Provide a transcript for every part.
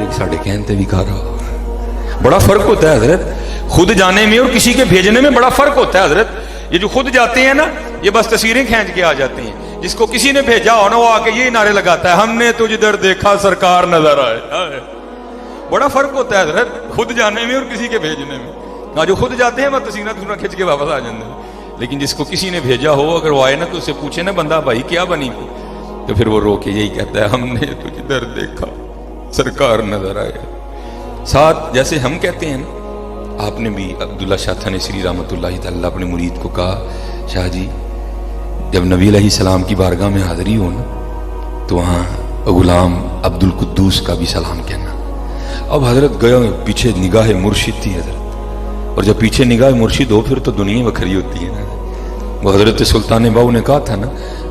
کہ ساڑھے کہنتے بھی کھا رہا. بڑا فرق ہوتا ہے حضرت خود جانے میں اور کسی کے بھیجنے میں، بڑا فرق ہوتا ہے حضرت. یہ جو خود جاتے ہیں نا یہ بس تصویریں کھینچ کے آ جاتے ہیں. جس کو کسی نے بھیجا ہو نا وہ آ کے یہ نعرے لگاتا ہے ہم نے تجھ ادھر دیکھا سرکار نظر آئے. بڑا فرق ہوتا ہے حضرت خود جانے میں اور کسی کے بھیجنے میں. ہاں جو خود جاتے ہیں وہ تصویریں کھینچ کے واپس آ جاتے ہیں، لیکن جس کو کسی نے بھیجا ہو اگر وہ آئے نا تو اسے پوچھے نا بندہ بھائی کیا بنی تو پھر وہ رو کے یہی کہتا ہے ہم نے تجھ ادھر دیکھا سرکار نظر آئے. ساتھ جیسے ہم کہتے ہیں نا، آپ نے بھی عبداللہ شاہ تھانیسری رحمۃ اللہ تعالی اپنے مرید کو کہا شاہ جی جب نبی علیہ السلام کی بارگاہ میں حاضری ہو نا تو وہاں غلام عبد القدوس کا بھی سلام کہنا. اب حضرت گیا پیچھے نگاہ مرشد تھی حضرت، اور جب پیچھے نگاہ مرشد ہو پھر تو دنیا وکھری ہوتی ہے نا. وہ حضرت سلطان باؤ نے کہا تھا نا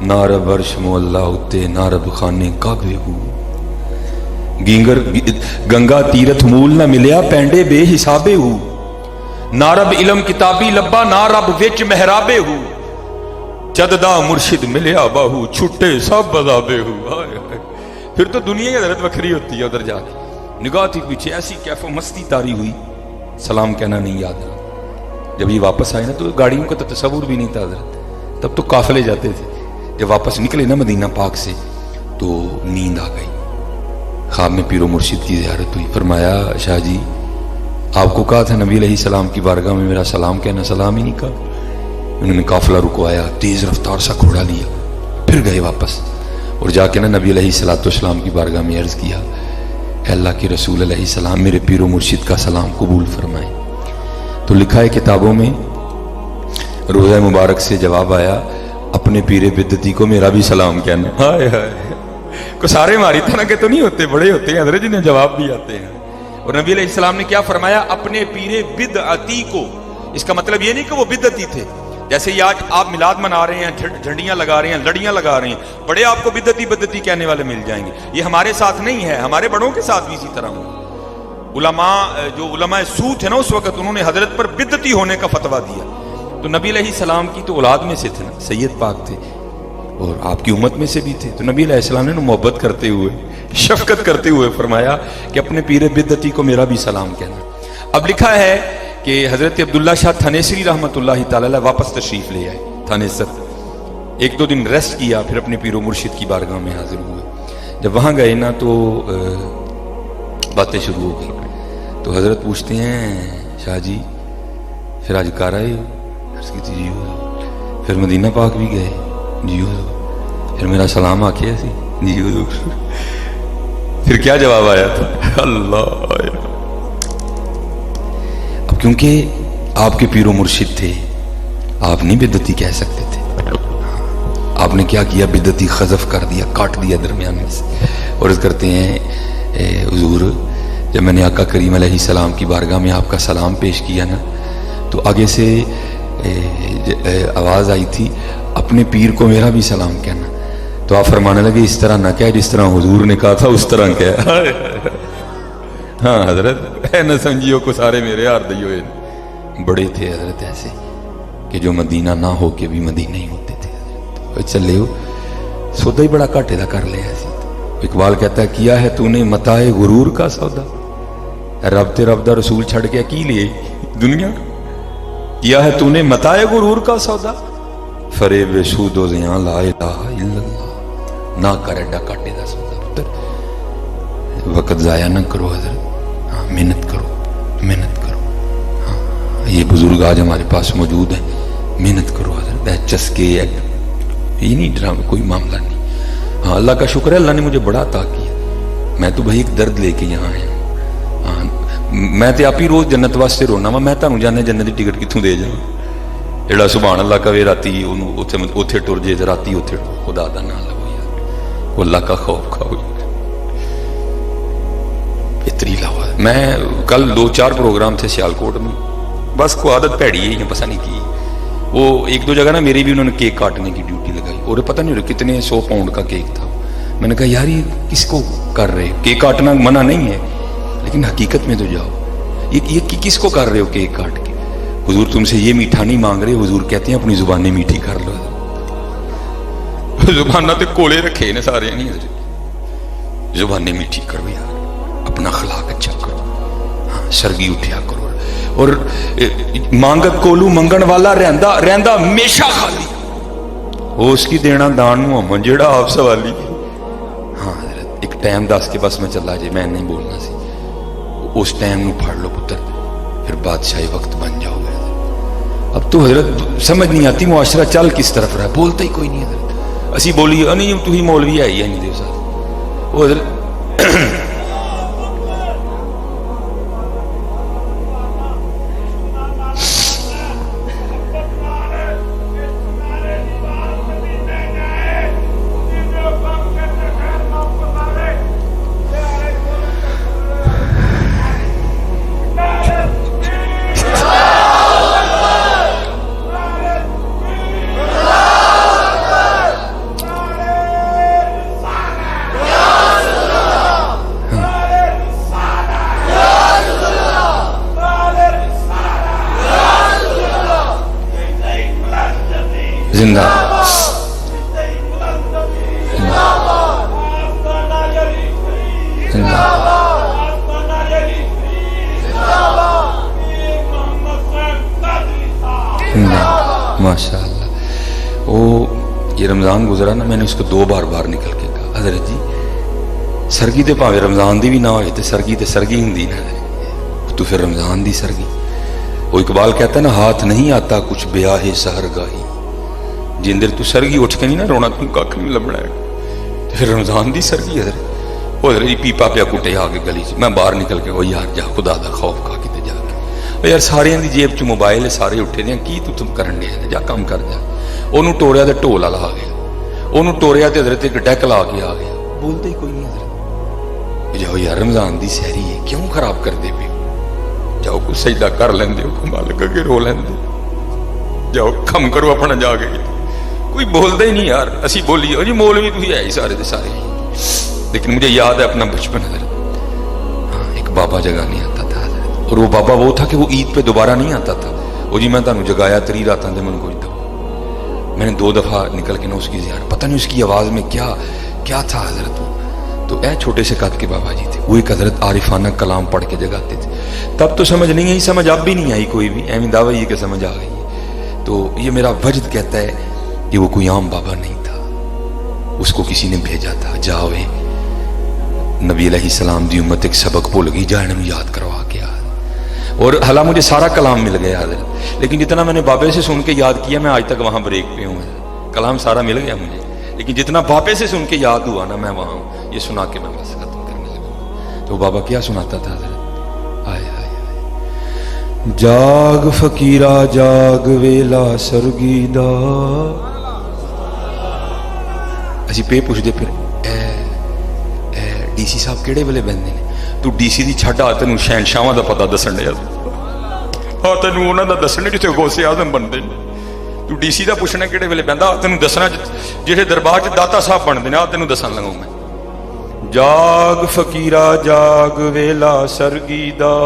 نارب عرش مولا اتے نارب خانے کعبے ہو گینگر گنگا تیرتھ مول نہ ملیا پینڈے بے حسابے ہو نارب علم کتابی لبا نارب وچ محرابے ہو جددا مرشد ملیا باہو چھٹے سب بذابے ہو. پھر تو دنیا ہی حضرت وکھری ہوتی ہے. ادھر جا کے نگاہ تھی پیچھے ایسی کیف و مستی تاری ہوئی سلام کہنا نہیں یاد رہا. جب یہ واپس آئے نا تو گاڑیوں کا تو تصور بھی نہیں تھا حضرت، تب تو قافلے جاتے تھے. جب واپس نکلے نا مدینہ پاک سے تو نیند آ گئی. خواب میں پیر و مرشد کی زیارت ہوئی. فرمایا شاہ جی آپ کو کہا تھا نبی علیہ السلام کی بارگاہ میں میرا سلام کہنا، سلام ہی نہیں کہا. انہوں نے قافلہ رکوایا، تیز رفتار سا گھوڑا لیا، پھر گئے واپس اور جا کے نا نبی علیہ السلام کی بارگاہ میں عرض کیا اے اللہ کے رسول علیہ السلام میرے پیر و مرشد کا سلام قبول فرمائیں. تو لکھا ہے کتابوں میں روزہ مبارک سے جواب آیا اپنے پیر بدتی کو میرا بھی سلام کہنا. ہائے ہائے کو سارے ماری طرح کے تو نہیں ہوتے، بڑے ہوتے ہیں حضرت جنہیں جواب بھی آتے ہیں. اور نبی علیہ السلام نے کیا فرمایا اپنے پیر بدعتی کو. اس کا مطلب یہ نہیں کہ وہ بدعتی تھے. جیسے یہ آج آپ میلاد منا رہے ہیں، جھنڈیاں لگا رہے ہیں، لڑیاں لگا رہے ہیں، بڑے آپ کو بدعتی کہنے والے مل جائیں گے. یہ ہمارے ساتھ نہیں ہے، ہمارے بڑوں کے ساتھ بھی اسی طرح ہوں. علماء سو تھے نا اس وقت، انہوں نے حضرت پر بدعتی ہونے کا فتویٰ دیا. تو نبی علیہ السلام کی تو اولاد میں سے تھے نا، سید پاک تھے اور آپ کی امت میں سے بھی تھے. تو نبی علیہ السلام نے محبت کرتے ہوئے شفقت کرتے ہوئے فرمایا کہ اپنے پیر بدعتی کو میرا بھی سلام کہنا. اب لکھا ہے کہ حضرت عبداللہ شاہ تھانیسری رحمۃ اللہ تعالی واپس تشریف لے آئے تھانیسر. ایک دو دن ریسٹ کیا پھر اپنے پیر و مرشد کی بارگاہ میں حاضر ہوئے. جب وہاں گئے نا تو باتیں شروع ہو گئی. تو حضرت پوچھتے ہیں شاہ جی پھر آج کار آئے جی ہو، پھر مدینہ پاک بھی گئے جی ہو، پھر میرا سلام آکھے ایسی جی ہو. پھر کیا جواب آیا تھا اللہ. اب کیونکہ آپ کے پیر و مرشد تھے آپ نہیں بدعتی کہہ سکتے تھے. آپ نے کیا کیا بدعتی خذف کر دیا، کاٹ دیا درمیان میں سے. اور اس کرتے ہیں حضور جب میں نے آقا کریم علیہ السلام کی بارگاہ میں آپ کا سلام پیش کیا نا تو آگے سے آواز آئی تھی اپنے پیر کو میرا بھی سلام کہنا. تو آپ فرمانے لگے اس طرح نہ کہہ جس طرح حضور نے کہا تھا اس طرح کہہ. ہاں حضرت اے نہ سمجھیو کو سارے میرے یار دیو. بڑے تھے حضرت ایسے کہ جو مدینہ نہ ہو کے بھی مدینہ ہی ہوتے تھے. چلے ہو سودا ہی بڑا گھاٹے دا کر لیا ایسے. اقبال کہتا ہے کیا ہے تو نے متاع غرور کا سودا، رب تے رب دا رسول چھڑ کے کی لیے دنیا. کیا ہے تو نے متاع غرور کا سودا، فریب سود و زیاں لا الہ الا اللہ. نہ کر ایڈا کاٹے دا سودا پتر، وقت ضائع نہ کرو حضرت. ہاں محنت کرو محنت کرو. ہاں یہ بزرگ آج ہمارے پاس موجود ہیں، محنت کرو حضرت. چسکے یہ نہیں ڈرامہ کوئی معاملہ نہیں. ہاں اللہ کا شکر ہے اللہ نے مجھے بڑا عطا کیا. میں تو بھائی ایک درد لے کے یہاں آیا ہوں. ہاں میں تو آپ ہی روز جنت واسطے رونا وا. میں تمہیں جانے جنت کی ٹکٹ کتوں دے جاؤں. جڑا سبحان اللہ کہے راتی اتنے ٹر جے راتی اتنے خدا دا نام لو یار. وہ اللہ کا خوف کھاؤ بہتری لاؤ. میں کل 2-4 پروگرام تھے سیالکوٹ میں، بس کو عادت پیڑی ہے پتہ نہیں کی. وہ ایک دو جگہ نا میری بھی انہوں نے کیک کاٹنے کی ڈیوٹی لگائی اور پتہ نہیں کتنے 100 پاؤنڈ کا کیک تھا. میں نے کہا یار یہ کس کو کر رہے ہو؟ کیک کاٹنا منع نہیں ہے لیکن حقیقت میں تو جاؤ. یہ کس کو کر رہے ہو کیک کاٹ کے؟ حضور تم سے یہ میٹھا نہیں مانگ رہے، حضور کہتے ہیں اپنی زبانیں میٹھی کر لو. زبانہ تو کولے رکھے نے سارے نہیں، زبانیں میٹھی کرو یار. اپنا اخلاق اچھا کرو. ہاں سرگی اٹھیا کرو. اور مانگت کولو منگن والا رہندا ہمیشہ خالی وہ اس کی دینا دان محمد جیڑا آپ سوالی. ہاں حضرت ایک ٹائم دس کے بس میں چلا جائے میں نہیں بولنا سی. اس ٹائم نو پڑھ لو پتر پھر بادشاہی وقت بن جاؤ گے. اب تو حضرت سمجھ نہیں آتی معاشرہ چل کس طرف رہا, بولتا ہی کوئی نہیں حضرت. اسی بولی نہیں تو ہی مولوی آئی ہے نہیں دے ساتھ وہ حضرت زندہ ماشاء اللہ. وہ یہ رمضان گزرا نا میں نے اس کو 2 بار نکل کے کہا حضرت جی سرگی تے پاوے رمضان دی بھی نہ ہوئے تے سرگی ہندی نہ تو پھر رمضان دی سرگی. وہ اقبال کہتا ہے نا ہاتھ نہیں آتا کچھ بیاہ سحر گاہی جن دیر تو سرگی اٹھ کے نہیں نہ رونا تم کاکھ نہیں لبنا ہے. پھر رمضان دی سرگی حضرت وہ حضرت جی پیپا پیا کٹے آ کے گلی میں باہر نکل کے وہ یار جا خدا دا خوف کھا کے جا کے یار سارے دی جیب چ موبائل ہے سارے اٹھے نے کی تم کرن دے جا کام کر جا. انہوں ٹوریا تے ڈھول والا آ گیا انہوں ٹوریا تے حضرت ایک ڈیک لا کے آ گیا بولتے ہی کوئی نہیں حضرت. جاؤ یار رمضان دی سحری ہے کیوں خراب کر دے پے جاؤ کوئی سجدہ کر لیندے ہو مالک کے رو لیندے جاؤ کم کرو اپنا جا کے. کوئی بولتا ہی نہیں یار اسی بولیے جی مولوی تو ہے ہی سارے دے سارے. لیکن مجھے یاد ہے اپنا بچپن حضرت ہاں ایک بابا جگانے آتا تھا حضرت اور وہ بابا وہ تھا کہ وہ عید پہ دوبارہ نہیں آتا تھا. وہ جی میں تانوں جگایا 3 راتاں دے من کوئی دو میں نے 2 دفعہ نکل کے نہ اس کی زیارت پتہ نہیں اس کی آواز میں کیا تھا حضرت. وہ تو اے چھوٹے سے قد کے بابا جی تھے وہ ایک حضرت عارفانہ کلام پڑھ کے جگاتے تھے. تب تو سمجھ نہیں آئی سمجھ اب بھی نہیں آئی کوئی بھی ایویں دعوی یہ کہ سمجھ آ گئی ہے. تو یہ میرا وجد کہتا ہے کہ وہ کوئی عام بابا نہیں تھا اس کو کسی نے بھیجا تھا جاوے نبی علیہ السلام دی امت ایک سبق بھول گئی جا انہوں یاد کروا کے آ. اور حالا مجھے سارا کلام مل گیا حضرت لیکن جتنا میں نے بابے سے سن کے یاد کیا میں آج تک وہاں بریک پہ ہوں. کلام سارا مل گیا مجھے لیکن جتنا بابے سے سن کے یاد ہوا نا میں وہاں ہوں. یہ سنا کے میں بس ختم کرنے لگا. تو بابا کیا سناتا تھا حضرت آئے آئے جاگ فقیرہ جاگ ویلا سرگی دا اسی پہ پوچھ دے پھر اے ڈی سی صاحب کیڑے ویلے بہندے نے تو ڈی سی دی چھڈ آ تینوں شہنشاہاں دا پتہ دسن دیا آ تینوں انہاں دا دسنے جتھے غوث اعظم بندے نے تو ڈی سی دا پوچھنا کیڑے ویلے بہندا آ تینوں دسنا جہے دربار چ داتا صاحب بندے نے آ تینوں دسن لگا میں. جاگ فقیرہ جاگ ویلا سرگی دا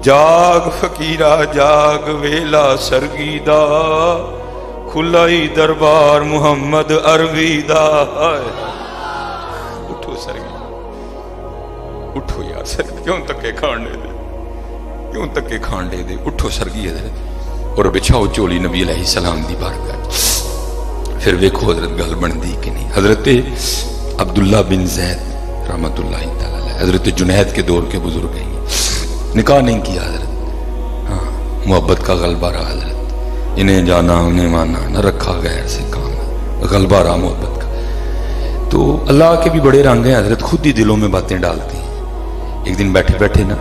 جاگ فقیرہ جاگ ویلا سرگی دا کھلائی دربار محمد عربی دا. اٹھو سرگی اٹھو یار سرگی کیوں تکے کھان دے اٹھو سرگی حضرت اور بچھاؤ چولی نبی علیہ السلام دی بارگاہ. پھر ویکھو حضرت گل بندی کہ نہیں. حضرت عبداللہ بن زید رحمت اللہ تعالی حضرت جنید کے دور کے بزرگ ہیں نکاح نہیں کیا حضرت ہاں محبت کا غلبہ رہا حضرت انہیں جانا انہیں مانا نہ رکھا غیر سے کام غلبہ رہا محبت کا. تو اللہ کے بھی بڑے رنگ ہیں حضرت خود ہی دلوں میں باتیں ڈالتے ہیں. ایک دن بیٹھے بیٹھے نا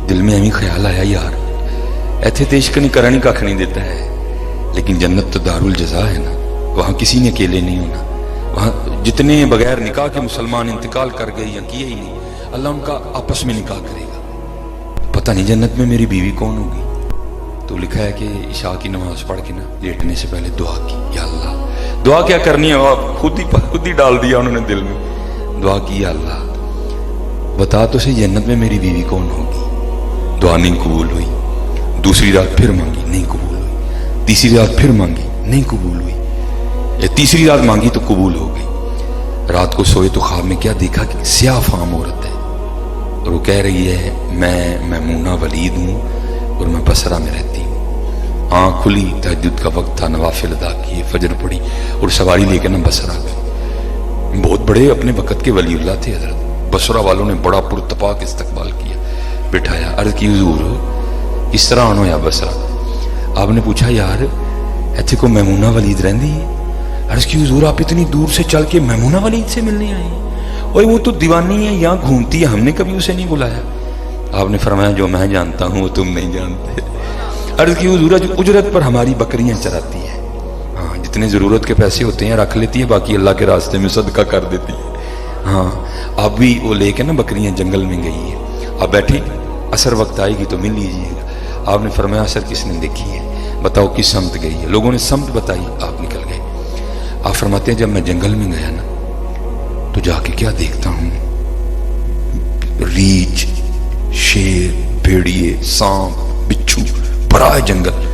دل میں ہمیں خیال آیا یار ایتھے تے عشق نہیں کرانی کھ نہیں دیتا ہے لیکن جنت تو دار الجزا ہے نا وہاں کسی نے اکیلے نہیں ہونا. وہاں جتنے بغیر نکاح کے مسلمان انتقال کر گئے یا کیے ہی نہیں اللہ ان کا آپس میں نکاح کرے گا. پتہ نہیں جنت میں میری بیوی کون ہوگی. تو لکھا ہے کہ عشاء کی نماز پڑھ کے نا لیٹنے سے پہلے دعا کی یا اللہ دعا کیا کرنی ہے خود ہی ڈال دیا انہوں نے دل میں. دعا کی یا اللہ بتا تو صحیح جنت میں میری بیوی کون ہوگی. دعا نہیں قبول ہوئی. دوسری رات پھر مانگی نہیں قبول ہوئی. تیسری رات پھر مانگی نہیں قبول ہوئی. یا تیسری رات مانگی تو قبول ہو گئی. رات کو سوئے تو خواب میں کیا دیکھا کہ سیاہ فام عورت ہے اور وہ کہہ رہی ہے میں میمونہ ولید ہوں اور میں بصرہ میں رہتی ہوں. آنکھ کھلی، تہجد کا وقت تھا، نوافل ادا کیے، فجر پڑھی اور سواری لے کے نا بصرہ گئے. بہت بڑے اپنے وقت کے ولی اللہ تھے حضرت. بصرہ والوں نے بڑا پرتپاک استقبال کیا، بٹھایا، عرض کی حضور اس طرح آنو یا بصرہ. آپ نے پوچھا یار ایتھے کو میمونہ ولید رہندی ہے؟ عرض کی حضور آپ اتنی دور سے چل کے میمونہ ولید سے ملنے آئے ہیں؟ اوے وہ تو دیوانی ہے، یہاں گھومتی ہے، ہم نے کبھی اسے نہیں بلایا. آپ نے فرمایا جو میں جانتا ہوں وہ تم نہیں جانتے. عرض کی حضور اجرت پر ہماری بکریاں چراتی ہے، ہاں جتنے ضرورت کے پیسے ہوتے ہیں رکھ لیتی ہے، باقی اللہ کے راستے میں صدقہ کر دیتی ہے. ہاں اب بھی وہ لے کے نا بکریاں جنگل میں گئی ہے. اب بیٹھے عصر وقت آئے گی تو مل لیجیے گا. آپ نے فرمایا عصر کس نے دیکھی ہے؟ بتاؤ کس سمت گئی ہے؟ لوگوں نے سمت بتائی، آپ نکل گئے. آپ فرماتے ہیں جب میں جنگل میں گیا نا تو جا کے کیا دیکھتا ہوں، ریچھ، شیر، بھیڑیے، سانپ، بچھو، بڑا ہے جنگل.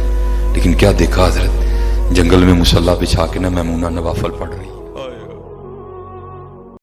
لیکن کیا دیکھا حضرت، جنگل میں مصلی بچھا کے نا میمونہ نوافل پڑھ رہی.